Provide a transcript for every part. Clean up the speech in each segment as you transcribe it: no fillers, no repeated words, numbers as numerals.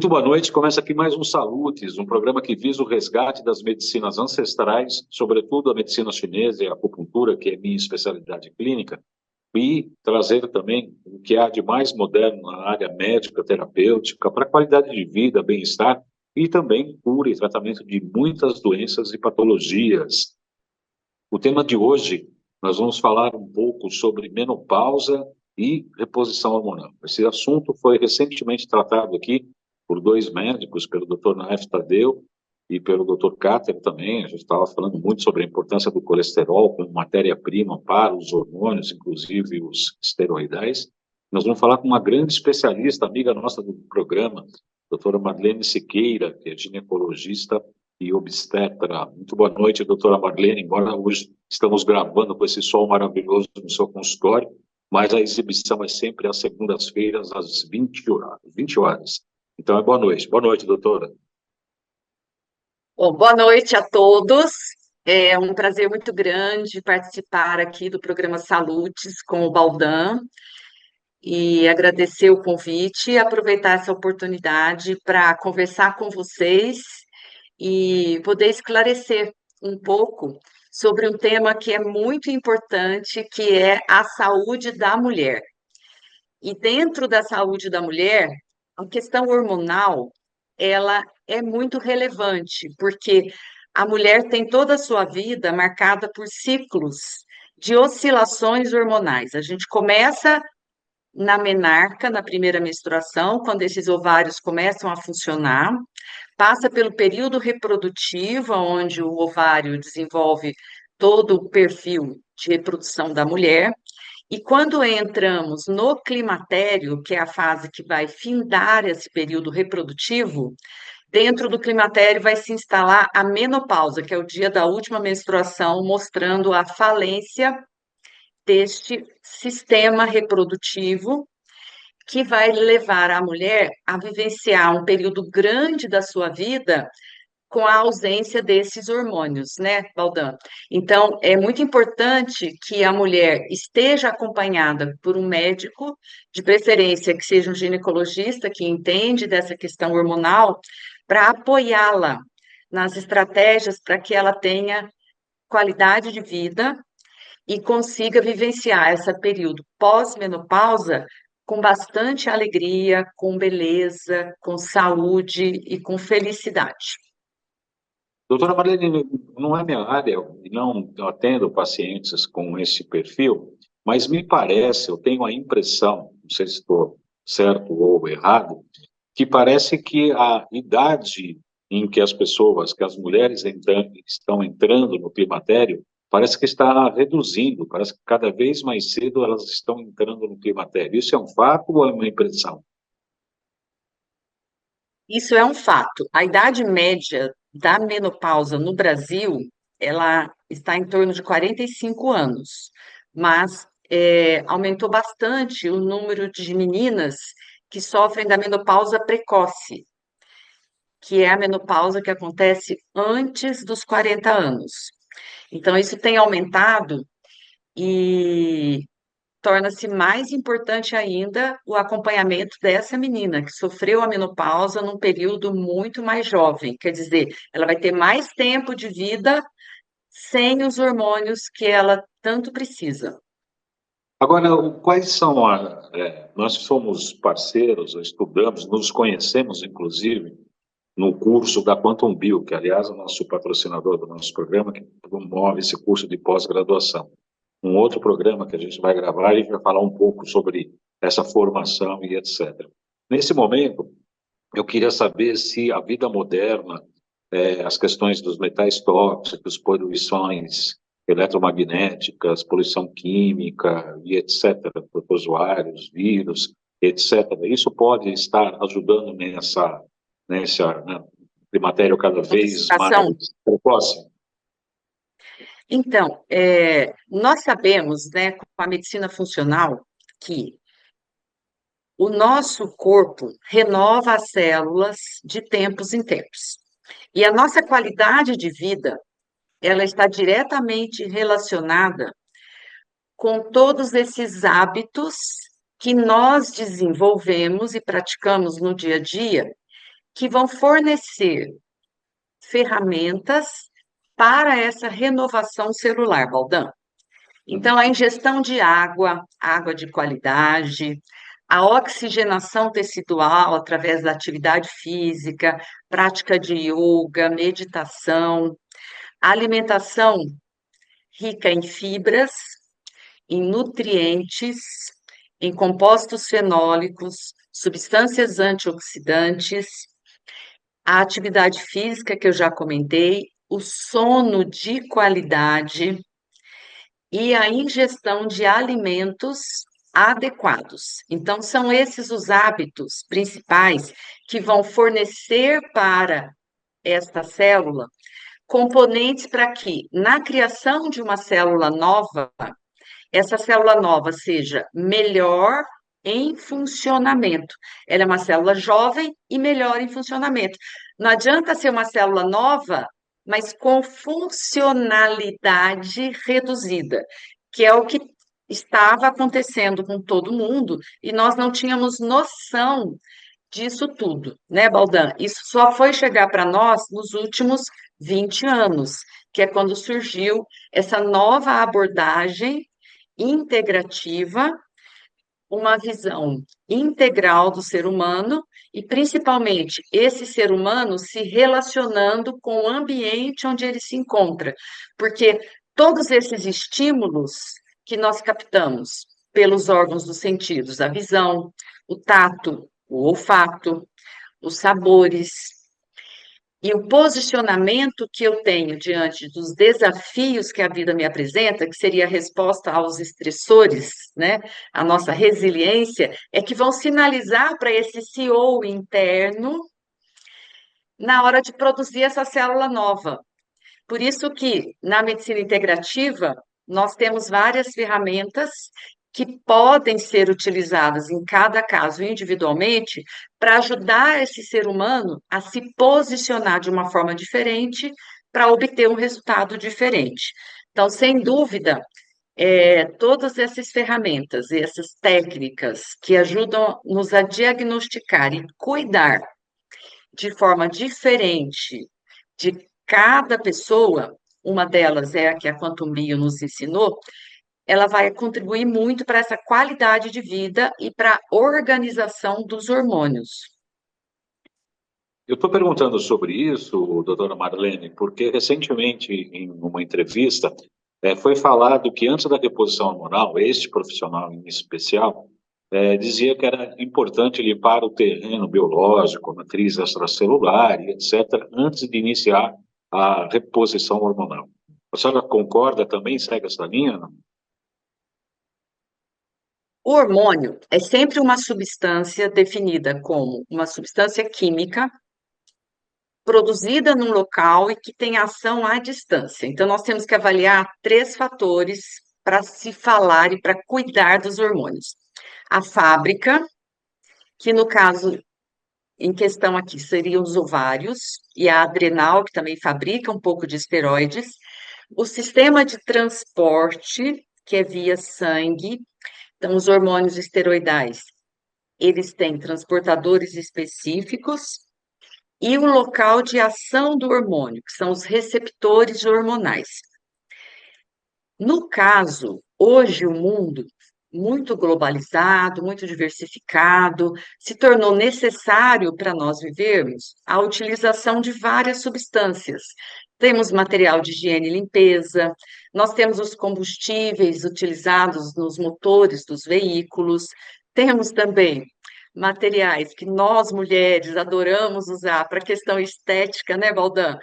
Muito boa noite. Começa aqui mais um Salutes, um programa que visa o resgate das medicinas ancestrais, sobretudo a medicina chinesa e a acupuntura, que é minha especialidade clínica, e trazer também o que há de mais moderno na área médica, terapêutica, para qualidade de vida, bem-estar e também cura e tratamento de muitas doenças e patologias. O tema de hoje, nós vamos falar um pouco sobre menopausa e reposição hormonal. Esse assunto foi recentemente tratado aqui por dois médicos, pelo Dr. Naif Tadeu e pelo Dr. Cáter também. A gente estava falando muito sobre a importância do colesterol como matéria-prima para os hormônios, inclusive os esteroidais. Nós vamos falar com uma grande especialista, amiga nossa do programa, doutora Marlene Siqueira, que é ginecologista e obstetra. Muito boa noite, doutora Marlene, embora hoje estamos gravando com esse sol maravilhoso no seu consultório, mas a exibição é sempre às segundas-feiras, às 20 horas. 20 horas. Então, boa noite. Boa noite, doutora. Bom, boa noite a todos. É um prazer muito grande participar aqui do programa Salutes com o Baldan e agradecer o convite e aproveitar essa oportunidade para conversar com vocês e poder esclarecer um pouco sobre um tema que é muito importante, que é a saúde da mulher. E dentro da saúde da mulher, a questão hormonal, ela é muito relevante, porque a mulher tem toda a sua vida marcada por ciclos de oscilações hormonais. A gente começa na menarca, na primeira menstruação, quando esses ovários começam a funcionar, passa pelo período reprodutivo, onde o ovário desenvolve todo o perfil de reprodução da mulher, e quando entramos no climatério, que é a fase que vai findar esse período reprodutivo, dentro do climatério vai se instalar a menopausa, que é o dia da última menstruação, mostrando a falência deste sistema reprodutivo, que vai levar a mulher a vivenciar um período grande da sua vida com a ausência desses hormônios, né, Baldan? Então, é muito importante que a mulher esteja acompanhada por um médico, de preferência que seja um ginecologista que entende dessa questão hormonal, para apoiá-la nas estratégias para que ela tenha qualidade de vida e consiga vivenciar esse período pós-menopausa com bastante alegria, com beleza, com saúde e com felicidade. Doutora Marlene, não é minha área, e não atendo pacientes com esse perfil, mas me parece, eu tenho a impressão, não sei se estou certo ou errado, que parece que a idade em que as pessoas, que as mulheres estão entrando no climatério, parece que está reduzindo, parece que cada vez mais cedo elas estão entrando no climatério. Isso é um fato ou é uma impressão? Isso é um fato. A idade média da menopausa no Brasil, ela está em torno de 45 anos, mas aumentou bastante o número de meninas que sofrem da menopausa precoce, que é a menopausa que acontece antes dos 40 anos. Então, isso tem aumentado e torna-se mais importante ainda o acompanhamento dessa menina que sofreu a menopausa num período muito mais jovem. Quer dizer, ela vai ter mais tempo de vida sem os hormônios que ela tanto precisa. Agora, quais são nós somos parceiros, estudamos, nos conhecemos, inclusive, no curso da Quantum Bio, que, aliás, é o nosso patrocinador do nosso programa, que promove esse curso de pós-graduação. Um outro programa que a gente vai gravar, a gente vai falar um pouco sobre essa formação e etc. Nesse momento, eu queria saber se a vida moderna, as questões dos metais tóxicos, poluições eletromagnéticas, poluição química e etc., protozoários, vírus, etc., isso pode estar ajudando nessa climatério cada vez mais Participação? precoce? Então, nós sabemos, né, com a medicina funcional, que o nosso corpo renova as células de tempos em tempos. E a nossa qualidade de vida, ela está diretamente relacionada com todos esses hábitos que nós desenvolvemos e praticamos no dia a dia que vão fornecer ferramentas para essa renovação celular, Baldan. Então, a ingestão de água, água de qualidade, a oxigenação tecidual através da atividade física, prática de yoga, meditação, a alimentação rica em fibras, em nutrientes, em compostos fenólicos, substâncias antioxidantes, a atividade física que eu já comentei, o sono de qualidade e a ingestão de alimentos adequados. Então, são esses os hábitos principais que vão fornecer para esta célula componentes para que, na criação de uma célula nova, essa célula nova seja melhor em funcionamento. Ela é uma célula jovem e melhor em funcionamento. Não adianta ser uma célula nova, mas com funcionalidade reduzida, que é o que estava acontecendo com todo mundo e nós não tínhamos noção disso tudo, né, Baldan? Isso só foi chegar para nós nos últimos 20 anos, que é quando surgiu essa nova abordagem integrativa, uma visão integral do ser humano e, principalmente, esse ser humano se relacionando com o ambiente onde ele se encontra, porque todos esses estímulos que nós captamos pelos órgãos dos sentidos, a visão, o tato, o olfato, os sabores, e o posicionamento que eu tenho diante dos desafios que a vida me apresenta, que seria a resposta aos estressores, né? A nossa resiliência, é que vão sinalizar para esse CEO interno na hora de produzir essa célula nova. Por isso que na medicina integrativa nós temos várias ferramentas que podem ser utilizadas em cada caso individualmente para ajudar esse ser humano a se posicionar de uma forma diferente para obter um resultado diferente. Então, sem dúvida, todas essas ferramentas e essas técnicas que ajudam-nos a diagnosticar e cuidar de forma diferente de cada pessoa, uma delas é a que a Quantum Bio nos ensinou, ela vai contribuir muito para essa qualidade de vida e para a organização dos hormônios. Eu estou perguntando sobre isso, doutora Marlene, porque recentemente, em uma entrevista, foi falado que antes da reposição hormonal, este profissional em especial, dizia que era importante limpar o terreno biológico, a matriz extracelular e etc., antes de iniciar a reposição hormonal. A senhora concorda também, segue essa linha? Não? O hormônio é sempre uma substância definida como uma substância química produzida num local e que tem ação à distância. Então, nós temos que avaliar três fatores para se falar e para cuidar dos hormônios. A fábrica, que no caso em questão aqui seriam os ovários, e a adrenal, que também fabrica um pouco de esteroides, o sistema de transporte, que é via sangue, então os hormônios esteroidais, eles têm transportadores específicos, e o local de ação do hormônio, que são os receptores hormonais. No caso, hoje o mundo, muito globalizado, muito diversificado, se tornou necessário para nós vivermos a utilização de várias substâncias. Temos material de higiene e limpeza, nós temos os combustíveis utilizados nos motores dos veículos, temos também materiais que nós, mulheres, adoramos usar para questão estética, né, Baldan?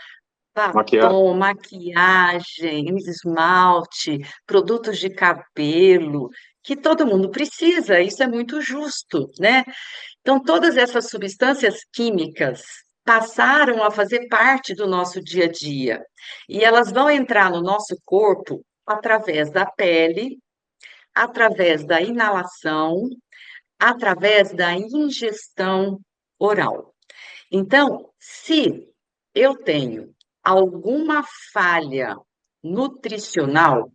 Maquiagem. Batom, maquiagem, esmalte, produtos de cabelo, que todo mundo precisa, isso é muito justo, né? Então, todas essas substâncias químicas passaram a fazer parte do nosso dia a dia, e elas vão entrar no nosso corpo através da pele, através da inalação, através da ingestão oral. Então, se eu tenho alguma falha nutricional,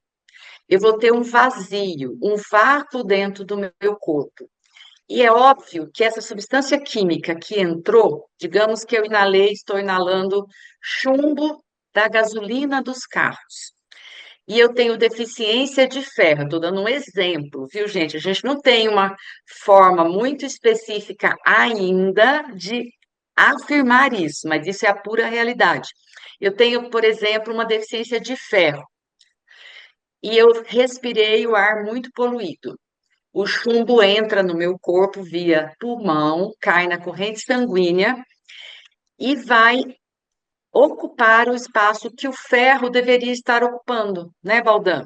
eu vou ter um vazio, um vácuo dentro do meu corpo. E é óbvio que essa substância química que entrou, digamos que eu inalei, estou inalando chumbo da gasolina dos carros. E eu tenho deficiência de ferro, estou dando um exemplo, viu, gente? A gente não tem uma forma muito específica ainda de afirmar isso, mas isso é a pura realidade. Eu tenho, por exemplo, uma deficiência de ferro e eu respirei o ar muito poluído. O chumbo entra no meu corpo via pulmão, cai na corrente sanguínea e vai ocupar o espaço que o ferro deveria estar ocupando, né, Baldan?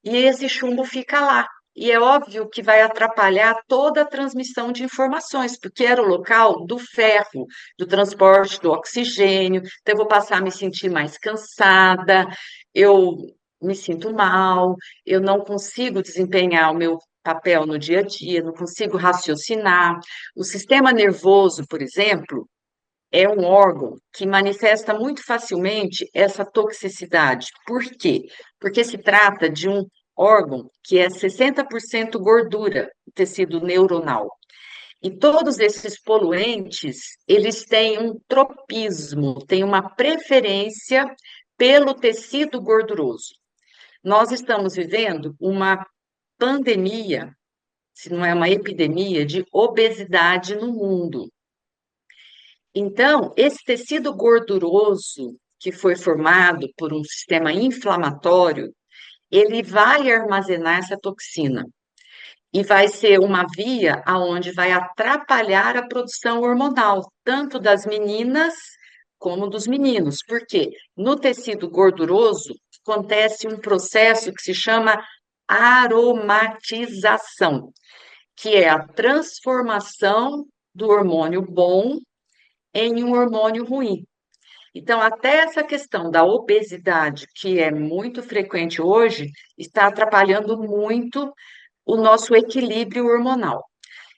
E esse chumbo fica lá. E é óbvio que vai atrapalhar toda a transmissão de informações, porque era o local do ferro, do transporte do oxigênio. Então, eu vou passar a me sentir mais cansada, eu me sinto mal, eu não consigo desempenhar o meu papel no dia a dia, não consigo raciocinar. O sistema nervoso, por exemplo, é um órgão que manifesta muito facilmente essa toxicidade. Por quê? Porque se trata de um órgão que é 60% gordura, tecido neuronal. E todos esses poluentes, eles têm um tropismo, têm uma preferência pelo tecido gorduroso. Nós estamos vivendo uma pandemia, se não é uma epidemia, de obesidade no mundo. Então, esse tecido gorduroso que foi formado por um sistema inflamatório, ele vai armazenar essa toxina e vai ser uma via aonde vai atrapalhar a produção hormonal, tanto das meninas como dos meninos. Porque no tecido gorduroso acontece um processo que se chama aromatização, que é a transformação do hormônio bom em um hormônio ruim. Então, até essa questão da obesidade, que é muito frequente hoje, está atrapalhando muito o nosso equilíbrio hormonal.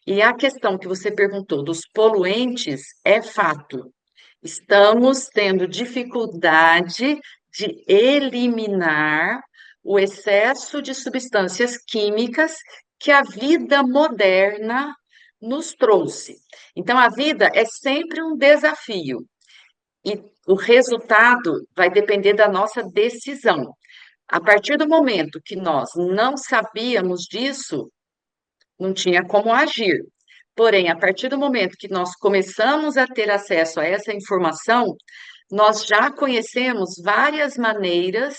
E a questão que você perguntou dos poluentes é fato. Estamos tendo dificuldade de eliminar o excesso de substâncias químicas que a vida moderna nos trouxe. Então, a vida é sempre um desafio e o resultado vai depender da nossa decisão. A partir do momento que nós não sabíamos disso, não tinha como agir. Porém, a partir do momento que nós começamos a ter acesso a essa informação, nós já conhecemos várias maneiras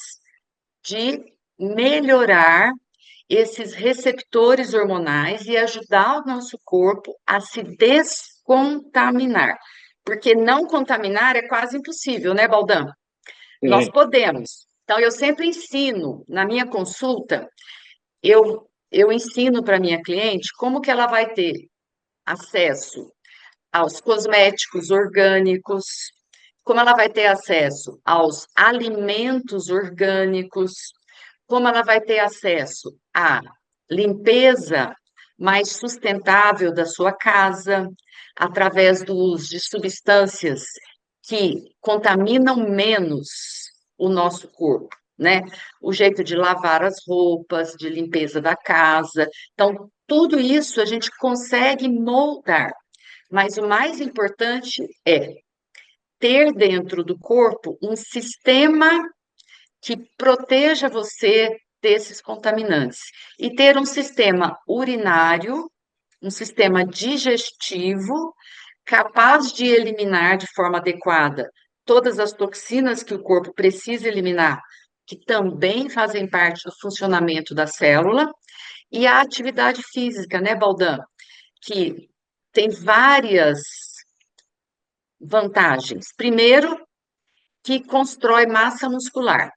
de melhorar esses receptores hormonais e ajudar o nosso corpo a se descontaminar. Porque não contaminar é quase impossível, né, Baldan? Nós Sim. podemos. Então, eu sempre ensino, na minha consulta, eu ensino para a minha cliente como que ela vai ter acesso aos cosméticos orgânicos, como ela vai ter acesso aos alimentos orgânicos, como ela vai ter acesso à limpeza mais sustentável da sua casa, através do uso de substâncias que contaminam menos o nosso corpo, né? O jeito de lavar as roupas, de limpeza da casa. Então, tudo isso a gente consegue moldar, mas o mais importante é ter dentro do corpo um sistema que proteja você desses contaminantes e ter um sistema urinário, um sistema digestivo capaz de eliminar de forma adequada todas as toxinas que o corpo precisa eliminar, que também fazem parte do funcionamento da célula, e a atividade física, né, Baldan? Que tem várias vantagens. Primeiro, que constrói massa muscular.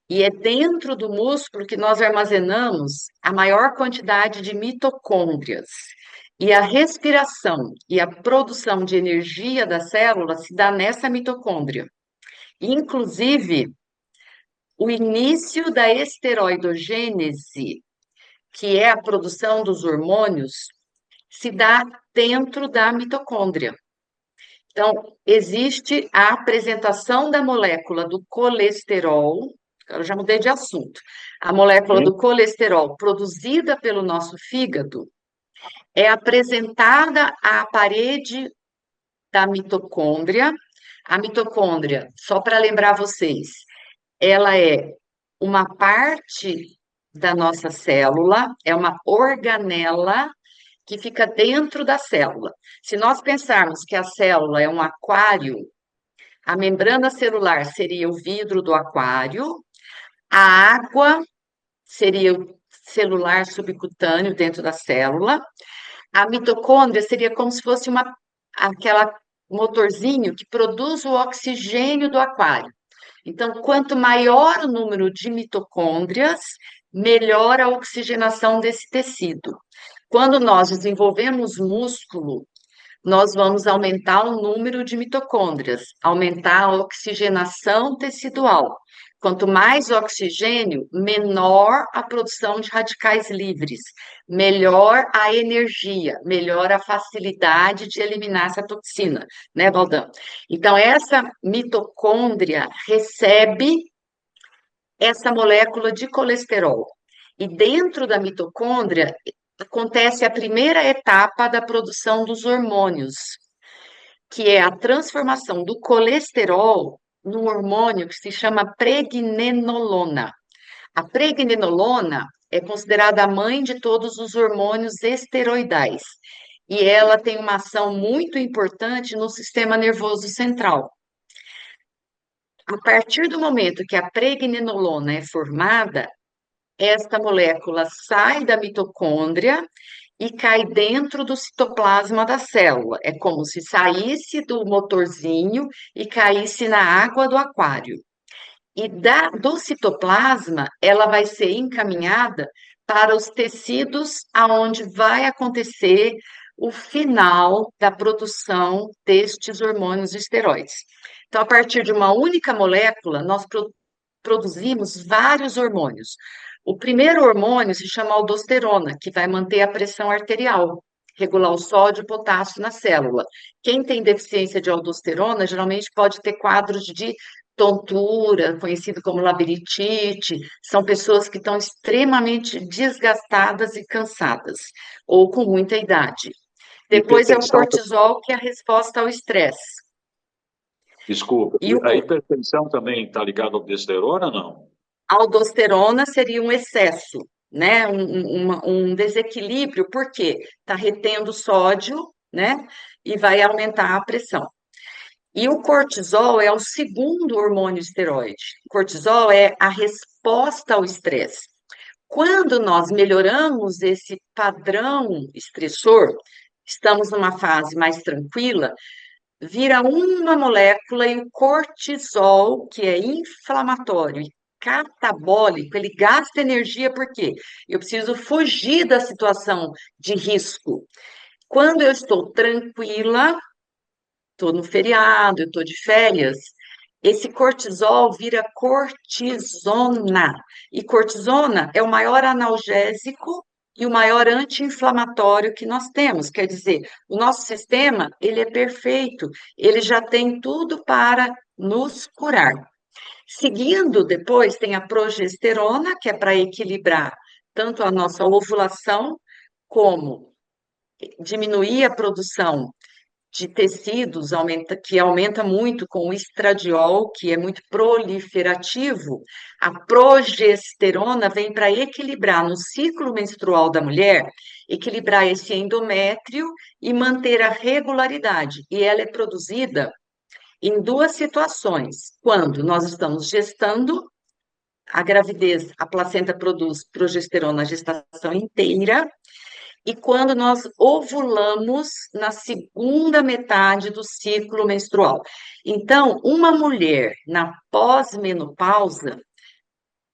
E é dentro do músculo que nós armazenamos a maior quantidade de mitocôndrias. E a respiração e a produção de energia da célula se dá nessa mitocôndria. Inclusive, o início da esteroidogênese, que é a produção dos hormônios, se dá dentro da mitocôndria. Então, existe a apresentação da molécula do colesterol, eu já mudei de assunto. A molécula Sim. do colesterol produzida pelo nosso fígado, É apresentada à parede da mitocôndria. A mitocôndria, só para lembrar vocês, ela é uma parte da nossa célula, é uma organela que fica dentro da célula. Se nós pensarmos que a célula é um aquário, a membrana celular seria o vidro do aquário, a água seria o celular subcutâneo dentro da célula, a mitocôndria seria como se fosse aquela motorzinho que produz o oxigênio do aquário. Então, quanto maior o número de mitocôndrias, melhor a oxigenação desse tecido. Quando nós desenvolvemos músculo, nós vamos aumentar o número de mitocôndrias, aumentar a oxigenação tecidual. Quanto mais oxigênio, menor a produção de radicais livres, melhor a energia, melhor a facilidade de eliminar essa toxina, né, Baldão? Então, essa mitocôndria recebe essa molécula de colesterol. E dentro da mitocôndria acontece a primeira etapa da produção dos hormônios, que é a transformação do colesterol num hormônio que se chama pregnenolona. A pregnenolona é considerada a mãe de todos os hormônios esteroidais e ela tem uma ação muito importante no sistema nervoso central. A partir do momento que a pregnenolona é formada, esta molécula sai da mitocôndria e cai dentro do citoplasma da célula. É como se saísse do motorzinho e caísse na água do aquário. E do citoplasma, ela vai ser encaminhada para os tecidos aonde vai acontecer o final da produção destes hormônios esteroides. Então, a partir de uma única molécula, nós produzimos vários hormônios. O primeiro hormônio se chama aldosterona, que vai manter a pressão arterial, regular o sódio e o potássio na célula. Quem tem deficiência de aldosterona geralmente pode ter quadros de tontura, conhecido como labirintite, são pessoas que estão extremamente desgastadas e cansadas, ou com muita idade. Depois é o Hipertensão, cortisol, que é a resposta ao estresse. desculpa, E o a hipertensão também está ligada ao aldosterona, não? aldosterona seria um excesso, né? Um desequilíbrio, porque está retendo sódio, né? E vai aumentar a pressão. E o cortisol é o segundo hormônio esteroide. O cortisol é a resposta ao estresse. Quando nós melhoramos esse padrão estressor, estamos numa fase mais tranquila, vira uma molécula e o cortisol, que é inflamatório e catabólico, ele gasta energia porque eu preciso fugir da situação de risco. Quando eu estou tranquila, estou no feriado, eu estou de férias, esse cortisol vira cortisona. E cortisona é o maior analgésico e o maior anti-inflamatório que nós temos. Quer dizer, o nosso sistema, ele é perfeito, ele já tem tudo para nos curar. Seguindo, depois tem a progesterona, que é para equilibrar tanto a nossa ovulação, como diminuir a produção de tecidos, que aumenta muito com o estradiol, que é muito proliferativo. A progesterona vem para equilibrar no ciclo menstrual da mulher, equilibrar esse endométrio e manter a regularidade. E ela é produzida em duas situações. Quando nós estamos gestando, a gravidez, a placenta produz progesterona a gestação inteira, e quando nós ovulamos na segunda metade do ciclo menstrual. Então, uma mulher na pós-menopausa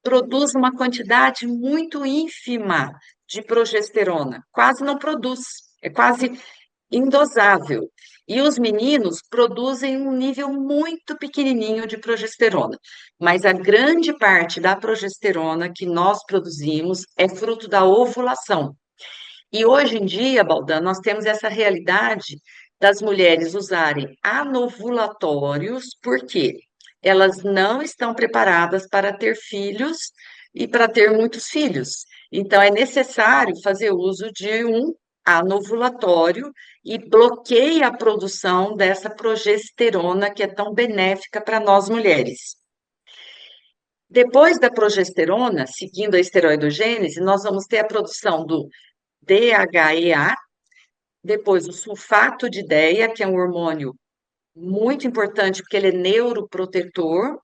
produz uma quantidade muito ínfima de progesterona, quase não produz, é quase indosável. E os meninos produzem um nível muito pequenininho de progesterona, mas a grande parte da progesterona que nós produzimos é fruto da ovulação. E hoje em dia, Baldan, nós temos essa realidade das mulheres usarem anovulatórios, porque elas não estão preparadas para ter filhos e para ter muitos filhos. Então, é necessário fazer uso de um anovulatório e bloqueia a produção dessa progesterona que é tão benéfica para nós mulheres. Depois da progesterona, seguindo a esteroidogênese, nós vamos ter a produção do DHEA, depois o sulfato de ideia, que é um hormônio muito importante porque ele é neuroprotetor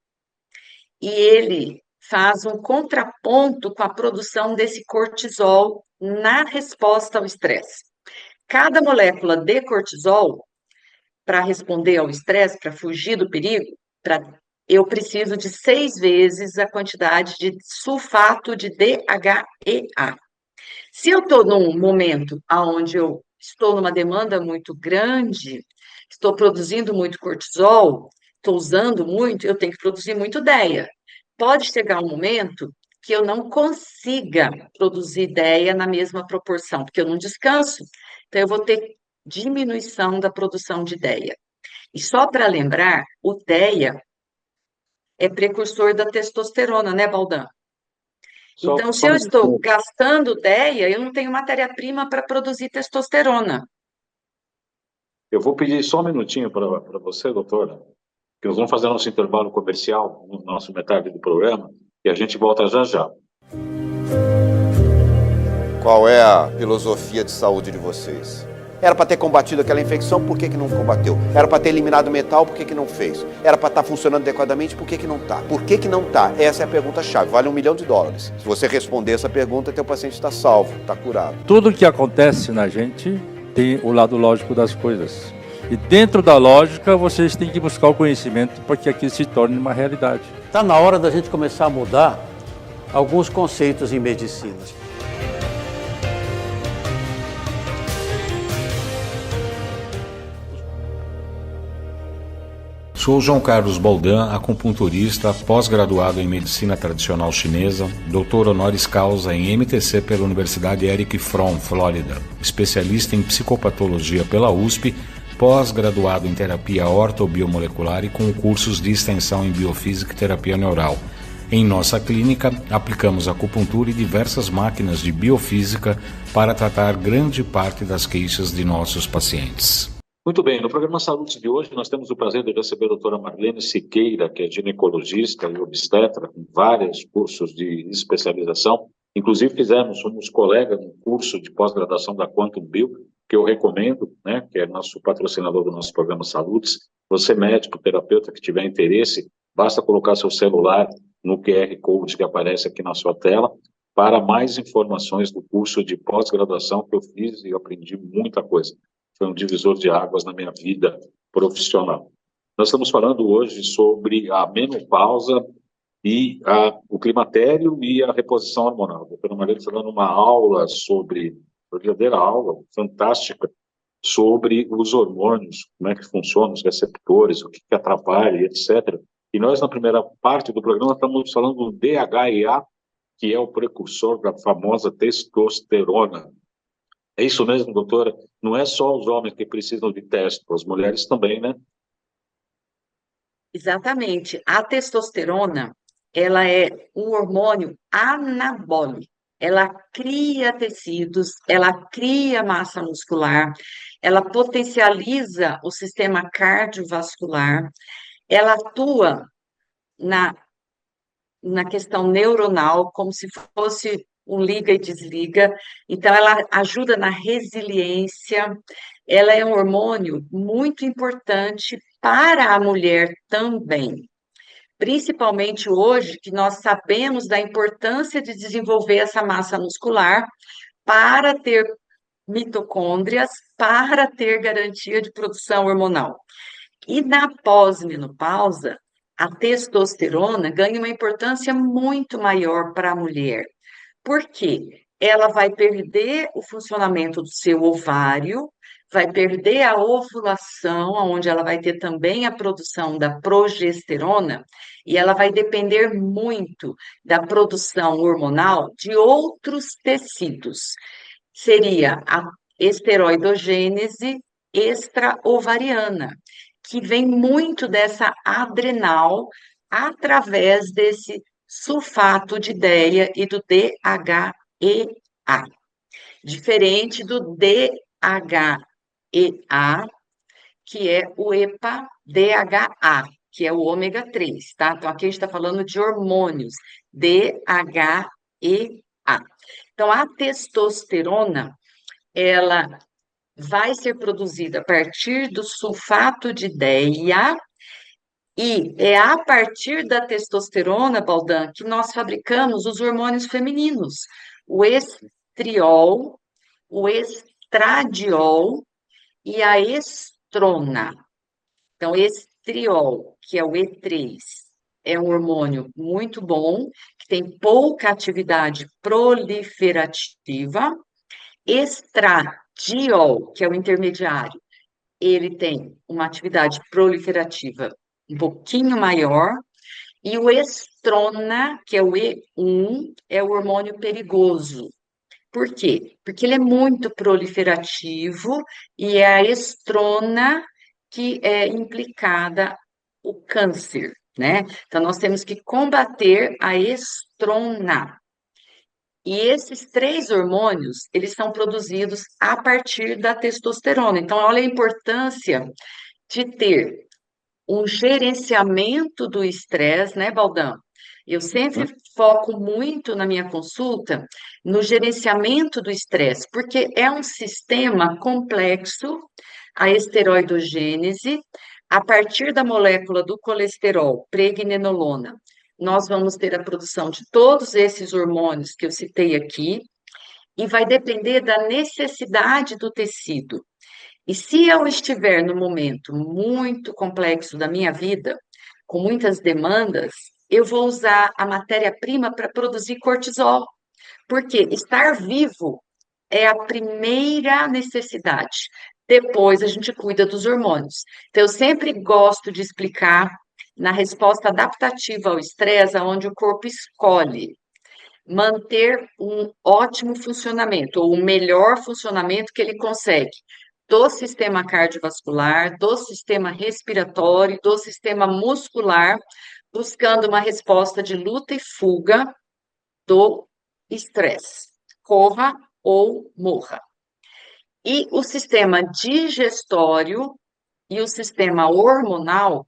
e ele faz um contraponto com a produção desse cortisol na resposta ao estresse. Cada molécula de cortisol, para responder ao estresse, para fugir do perigo, eu preciso de 6 vezes a quantidade de sulfato de DHEA. Se eu estou num momento onde eu estou numa demanda muito grande, estou produzindo muito cortisol, estou usando muito, eu tenho que produzir muito DEA. Pode chegar um momento que eu não consiga produzir DEA na mesma proporção, porque eu não descanso. Então, eu vou ter diminuição da produção de DEA. E só para lembrar, o DEA é precursor da testosterona, né, Baldan? Então, se eu estou gastando DEA, eu não tenho matéria-prima para produzir testosterona. Eu vou pedir só um minutinho para você, doutora, que nós vamos fazer nosso intervalo comercial, no nosso metade do programa, e a gente volta já já. Qual é a filosofia de saúde de vocês? Era para ter combatido aquela infecção, por que não combateu? Era para ter eliminado o metal, por que não fez? Era para estar funcionando adequadamente, por que não está? Por que não está? Essa é a pergunta-chave, vale $1 milhão. Se você responder essa pergunta, teu paciente está salvo, está curado. Tudo que acontece na gente tem o lado lógico das coisas. E dentro da lógica, vocês têm que buscar o conhecimento para que aquilo se torne uma realidade. Está na hora da gente começar a mudar alguns conceitos em medicina. Sou João Carlos Baldan, acupunturista, pós-graduado em Medicina Tradicional Chinesa, doutor honoris causa em MTC pela Universidade Eric Fromm, Flórida, especialista em psicopatologia pela USP, pós-graduado em terapia ortobiomolecular e com cursos de extensão em biofísica e terapia neural. Em nossa clínica, aplicamos acupuntura e diversas máquinas de biofísica para tratar grande parte das queixas de nossos pacientes. Muito bem, no programa Saúde de hoje nós temos o prazer de receber a doutora Marlene Siqueira, que é ginecologista e obstetra, com vários cursos de especialização. Inclusive somos colegas no curso de pós-graduação da Quantum Bio, que eu recomendo, né, que é nosso patrocinador do nosso programa Saúde. Você, médico, terapeuta, que tiver interesse, basta colocar seu celular no QR Code que aparece aqui na sua tela, para mais informações do curso de pós-graduação que eu fiz e aprendi muita coisa. Foi um divisor de águas na minha vida profissional. Nós estamos falando hoje sobre a menopausa e o climatério e a reposição hormonal. A doutora Maria está dando uma aula verdadeira aula, fantástica, sobre os hormônios, como é que funcionam os receptores, o que atrapalha, etc. E nós, na primeira parte do programa, estamos falando do DHEA, que é o precursor da famosa testosterona. É isso mesmo, doutora? Não é só os homens que precisam de testo, as mulheres também, né? Exatamente. A testosterona, ela é um hormônio anabólico. Ela cria tecidos, ela cria massa muscular, ela potencializa o sistema cardiovascular, ela atua na questão neuronal, como se fosse um liga e desliga. Então, ela ajuda na resiliência. Ela é um hormônio muito importante para a mulher também. Principalmente hoje, que nós sabemos da importância de desenvolver essa massa muscular para ter mitocôndrias, para ter garantia de produção hormonal. E na pós-menopausa, a testosterona ganha uma importância muito maior para a mulher. Por quê? Ela vai perder o funcionamento do seu ovário, vai perder a ovulação, onde ela vai ter também a produção da progesterona, e ela vai depender muito da produção hormonal de outros tecidos. Seria a esteroidogênese extraovariana, que vem muito dessa adrenal através desse sulfato de DEA e do DHEA. diferente do DHEA, que é o EPA-DHA, que é o ômega 3, tá? Então, aqui a gente está falando de hormônios, DHEA. Então, a testosterona, ela vai ser produzida a partir do sulfato de DEA, e é a partir da testosterona, Baldan, que nós fabricamos os hormônios femininos, o estriol, o estradiol e a estrona. Então, estriol, que é o E3, é um hormônio muito bom, que tem pouca atividade proliferativa. Estradiol, que é o intermediário, ele tem uma atividade proliferativa um pouquinho maior. E o estrona, que é o E1, é o hormônio perigoso. Por quê? Porque ele é muito proliferativo e é a estrona que é implicada o câncer, né? Então, nós temos que combater a estrona. E esses 3 hormônios, eles são produzidos a partir da testosterona. Então, olha a importância de ter um gerenciamento do estresse, né, Baldan? Eu sempre foco muito na minha consulta no gerenciamento do estresse, porque é um sistema complexo, a esteroidogênese, a partir da molécula do colesterol, pregnenolona, nós vamos ter a produção de todos esses hormônios que eu citei aqui, e vai depender da necessidade do tecido. E se eu estiver no momento muito complexo da minha vida, com muitas demandas, eu vou usar a matéria-prima para produzir cortisol, porque estar vivo é a primeira necessidade. Depois a gente cuida dos hormônios. Então, eu sempre gosto de explicar na resposta adaptativa ao estresse, onde o corpo escolhe manter um ótimo funcionamento, ou o melhor funcionamento que ele consegue, do sistema cardiovascular, do sistema respiratório, do sistema muscular, buscando uma resposta de luta e fuga do estresse, corra ou morra. E o sistema digestório e o sistema hormonal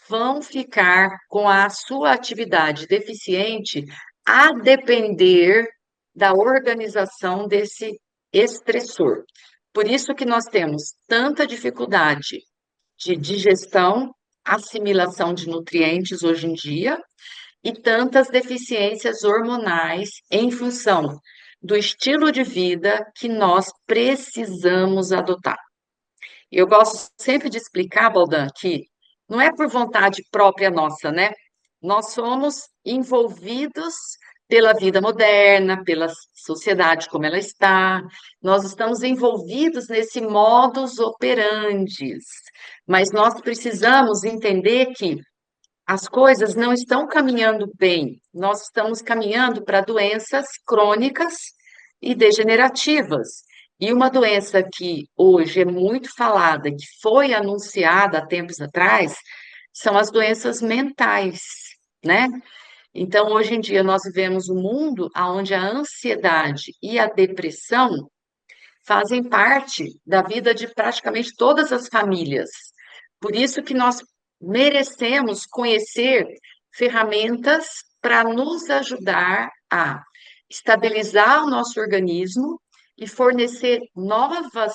vão ficar com a sua atividade deficiente a depender da organização desse estressor. Por isso que nós temos tanta dificuldade de digestão, assimilação de nutrientes hoje em dia, e tantas deficiências hormonais em função do estilo de vida que nós precisamos adotar. Eu gosto sempre de explicar, Baldan, que não é por vontade própria nossa, né? Nós somos envolvidos pela vida moderna, pela sociedade como ela está, nós estamos envolvidos nesse modus operandi, mas nós precisamos entender que as coisas não estão caminhando bem, nós estamos caminhando para doenças crônicas e degenerativas. E uma doença que hoje é muito falada, que foi anunciada há tempos atrás, são as doenças mentais, né? Então, hoje em dia, nós vivemos um mundo onde a ansiedade e a depressão fazem parte da vida de praticamente todas as famílias. Por isso que nós merecemos conhecer ferramentas para nos ajudar a estabilizar o nosso organismo e fornecer novas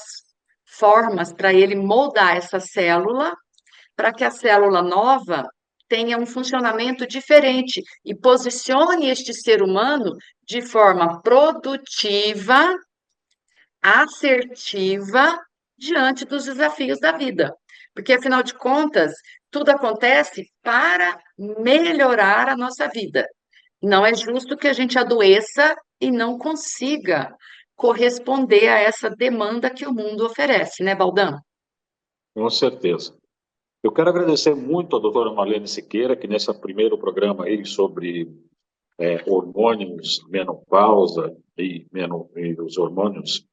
formas para ele moldar essa célula, para que a célula nova tenha um funcionamento diferente e posicione este ser humano de forma produtiva, assertiva, diante dos desafios da vida. Porque, afinal de contas, tudo acontece para melhorar a nossa vida. Não é justo que a gente adoeça e não consiga corresponder a essa demanda que o mundo oferece, né, Baldan? Com certeza. Eu quero agradecer muito à doutora Marlene Siqueira, que nesse primeiro programa aí sobre hormônios, menopausa e os hormônios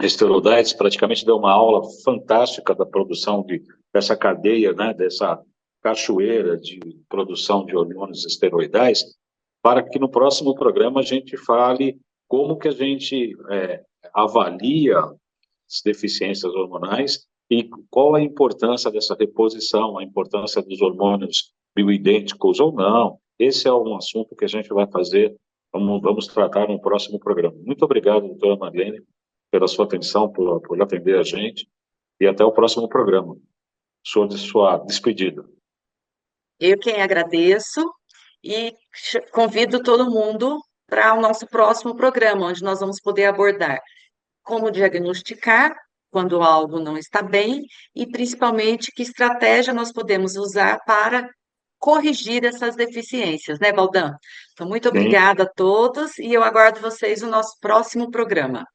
esteroidais, praticamente deu uma aula fantástica da produção dessa cadeia, né, dessa cachoeira de produção de hormônios esteroidais, para que no próximo programa a gente fale como que a gente avalia as deficiências hormonais e qual a importância dessa reposição, a importância dos hormônios bioidênticos ou não. Esse é um assunto que a gente vai fazer, vamos tratar no próximo programa. Muito obrigado, doutora Marlene, pela sua atenção, por atender a gente, e até o próximo programa. Sua despedida. Eu quem agradeço e convido todo mundo para o nosso próximo programa, onde nós vamos poder abordar como diagnosticar quando algo não está bem e, principalmente, que estratégia nós podemos usar para corrigir essas deficiências, né, Baldan? Então, muito obrigada a todos e eu aguardo vocês no nosso próximo programa.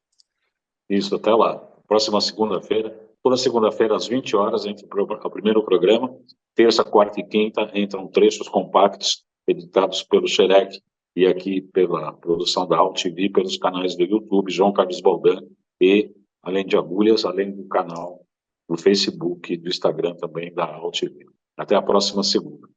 Isso, até lá. Próxima segunda-feira, toda segunda-feira às 20 horas, entra o primeiro programa. Terça, quarta e quinta entram trechos compactos editados pelo Xerec e aqui pela produção da AltV, pelos canais do YouTube, João Carlos Baldan, e, além de Agulhas, além do canal do Facebook e do Instagram também da AltV. Até a próxima segunda.